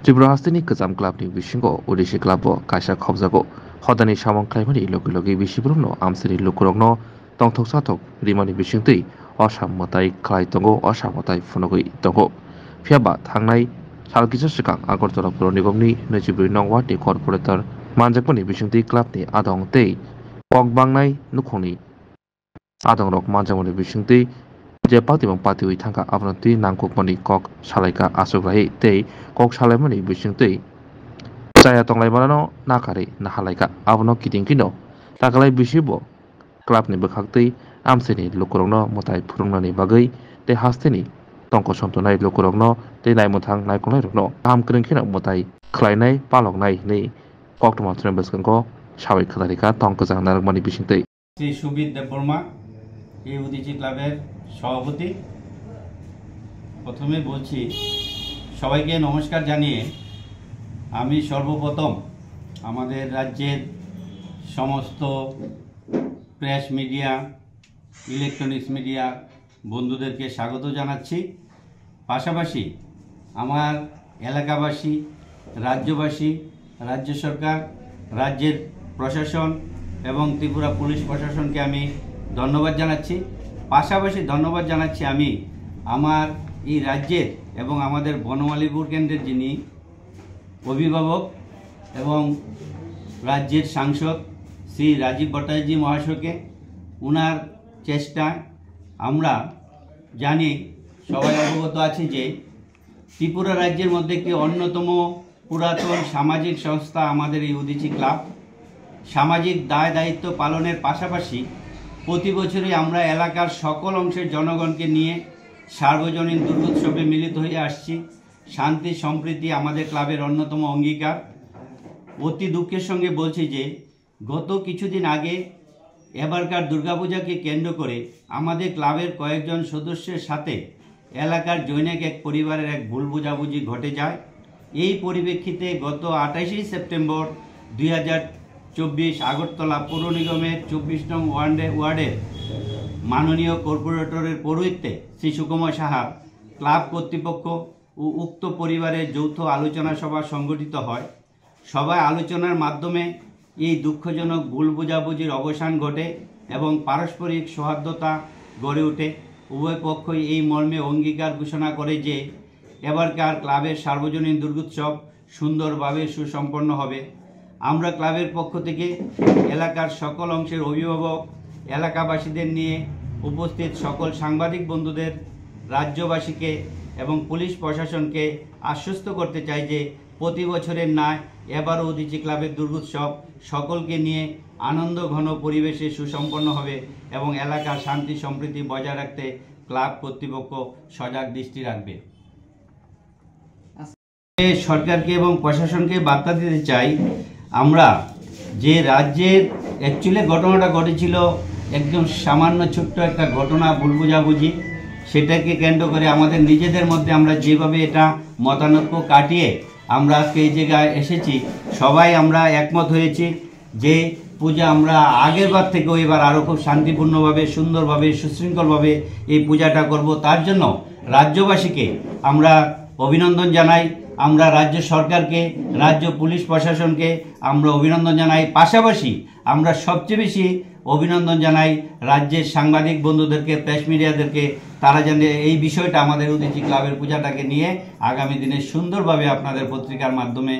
Tripura hastini kazam club ni bishingo Odisha club bo kaisa khobjago hodani samong khlaimani logi logi bisibrumno amsiri lukurokno tongthok sathok rimani bisingtui osammotai khlai tongo osammotai phunogui tongo phiaba thangnai salkisa sikang Agartala Puro Nigomni 22 nong ward ni corporator manjakmani bisingtui club ni adong tei pokbangnai nukhongni adong rok manjakmani bisingtui je patimang patiwi thangka abnoti nangkukmani kok salaika asukrahi tei kok salaimani bisingtui chaya tonglaimano nakari nahalaika abono kitingkino takalai bisibo club ni bwkhaktui amsini lukurokno mutai phurungnani bagui tei hasteni tongko sontonai lukurokno tei naimuthang naikolnairokno kaham kwrwngkheno mutai khlainai paloknai ni koktoma throno bwskango sabai khalarika tongkajang narokmani bisingtui Shri Subid Debbarma এই উদীচী ক্লাবের সভাপতি। প্রথমে বলছি সবাইকে নমস্কার জানিয়ে আমি সর্বপ্রথম আমাদের রাজ্যের সমস্ত প্রেস মিডিয়া ইলেকট্রনিক্স মিডিয়া বন্ধুদেরকে স্বাগত জানাচ্ছি। পাশাপাশি আমার এলাকাবাসী রাজ্যবাসী রাজ্য সরকার রাজ্যের প্রশাসন এবং ত্রিপুরা পুলিশ প্রশাসনকে আমি ধন্যবাদ জানাচ্ছি। পাশাপাশি ধন্যবাদ জানাচ্ছি আমি আমার এই রাজ্যের এবং আমাদের বনমালীপুর কেন্দ্রের যিনি অভিভাবক এবং রাজ্যের সাংসদ শ্রী রাজীব ভট্টাচার্য মহাশয়কে। ওনার চেষ্টায় আমরা জানি সবাই অবগত আছি যে ত্রিপুরা রাজ্যের মধ্যে একটি অন্যতম পুরাতন সামাজিক সংস্থা আমাদের এই উদীচী ক্লাব। সামাজিক দায় দায়িত্ব পালনের পাশাপাশি প্রতি বছরই আমরা এলাকার সকল অংশের জনগণকে নিয়ে সার্বজনীন দুর্গোৎসবে মিলিত হয়ে আসছি। শান্তি সম্প্রীতি আমাদের ক্লাবের অন্যতম অঙ্গীকার। অতি দুঃখের সঙ্গে বলছি যে গত কিছুদিন আগে এবারকার দুর্গাপূজাকে কেন্দ্র করে আমাদের ক্লাবের কয়েকজন সদস্যের সাথে এলাকার জৈনিক এক পরিবারের এক ভুল বোঝাবুঝি ঘটে যায়। এই পরিপ্রেক্ষিতে গত 28 সেপ্টেম্বর 2024 আগরতলা পৌর নিগমের 24 নং ওয়ার্ডের মাননীয় কর্পোরেটরের পৌরোহিত্যে শ্রী সুকুমার সাহা ক্লাব কর্তৃপক্ষ ও উক্ত পরিবারের যৌথ আলোচনা সভা সংগঠিত হয়। সভায় আলোচনার মাধ্যমে এই দুঃখজনক ভুল বোঝাবুঝির অবসান ঘটে এবং পারস্পরিক সৌহার্দ্যতা গড়ে ওঠে। উভয় পক্ষই এই মর্মে অঙ্গীকার ঘোষণা করে যে এবারকার ক্লাবের সার্বজনীন দুর্গোৎসব সুন্দরভাবে সুসম্পন্ন হবে। আমরা ক্লাবের পক্ষ থেকে এলাকার সকল অংশের অভিভাবক এলাকাবাসীদের নিয়ে উপস্থিত সকল সাংবাদিক বন্ধুদের রাজ্যবাসীকে এবং পুলিশ প্রশাসনকে আশ্বস্ত করতে চাই যে প্রতি বছরের ন্যায় এবারও উদীচী ক্লাবের দুর্গোৎসব সকলকে নিয়ে আনন্দ ঘন পরিবেশে সুসম্পন্ন হবে এবং এলাকার শান্তি সম্প্রীতি বজায় রাখতে ক্লাব কর্তৃপক্ষ সজাগ দৃষ্টি রাখবে। সরকারকে এবং প্রশাসনকে বার্তা দিতে চাই আমরা যে রাজ্যের অ্যাকচুয়ালি ঘটনাটা ঘটেছিল একদম সামান্য ছোট্ট একটা ঘটনা ভুল বোঝাবুঝি, সেটাকে কেন্দ্র করে আমাদের নিজেদের মধ্যে আমরা যেভাবে এটা মতানৈক্য কাটিয়ে আমরা আজকে এই জায়গায় এসেছি, সবাই আমরা একমত হয়েছি যে পূজা আমরা আগের বার থেকেও এবার আরও খুব শান্তিপূর্ণভাবে সুন্দরভাবে সুশৃঙ্খলভাবে এই পূজাটা করব। তার জন্য রাজ্যবাসীকে আমরা অভিনন্দন জানাই, আমরা রাজ্য সরকারকে রাজ্য পুলিশ প্রশাসনকে আমরা অভিনন্দন জানাই। পাশাপাশি আমরা সবচেয়ে বেশি অভিনন্দন জানাই রাজ্যের সাংবাদিক বন্ধুদেরকে প্রেস মিডিয়াদেরকে। তারা যেন এই বিষয়টা আমাদের উদীচী ক্লাবের পূজাটাকে নিয়ে আগামী দিনে সুন্দরভাবে আপনাদের পত্রিকার মাধ্যমে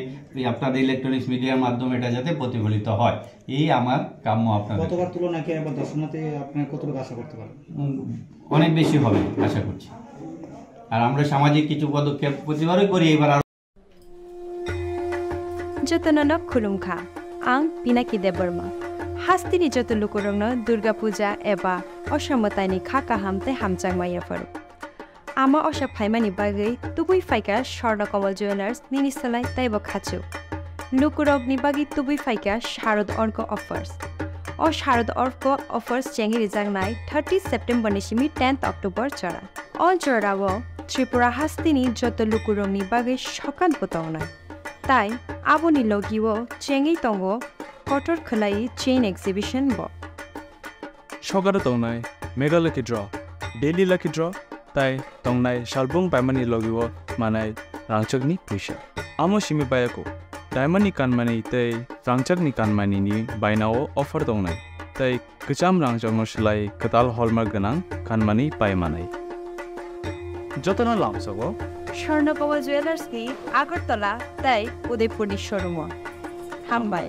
আপনাদের ইলেকট্রনিক্স মিডিয়ার মাধ্যমে এটা যাতে প্রতিফলিত হয়, এই আমার কাম্য। আপনাদের গতবার তুলনায় কি এবার দর্শনার্থী আপনারা কতটুকু আশা করতে পারেন? অনেক বেশি হবে আশা করছি। আর আমরা সামাজিক কিছু পদক্ষেপ প্রতিবারই করি, এবার जतन खुलुमखा आं पिनाकी देबबर्मा हास्तिनि जत लुकुरंनो दुर्गा पूजा एबा असमतानि खाका हामते हामचांगमाया फरु आमा अशा फाइमानि बागै तुबुई फाइका स्वर्ण कमल ज्वेलार्स निनिसलाय ताइबो खाचु लुकुरगनि बागै तुबुई फाइका शारद अर्क अफर्स ओ शारद अर्क अफर्स चेंगिरि जांगनाय 30 सेप्टेम्बर निसिमि 10 अक्टोबर चरा अल चरावो त्रिपुरा हास्तिनि जत लुकुरंनि बागै सकान पतावनाय ताई आबोनि लगिवो चेंगि तंगो कटर खलाई चेन एक्सिबिशन बो सगारो तंगनाय mega lucky draw daily lucky draw ताई तंगनाय शालबुंग पाइमानि लगिवो मानाय रांचकनि फैसा Amo simi bayako. Diamond ni kanmani tei rangchak ni kanmani ni bainao offer dongnai. Tei kecham rangchak no silai ketal hallmark ganang kanmani paimanai. Jotona lamsago. Swarnakamal jewellers কি আগরতলা তাই Udaipur showroom হামবাই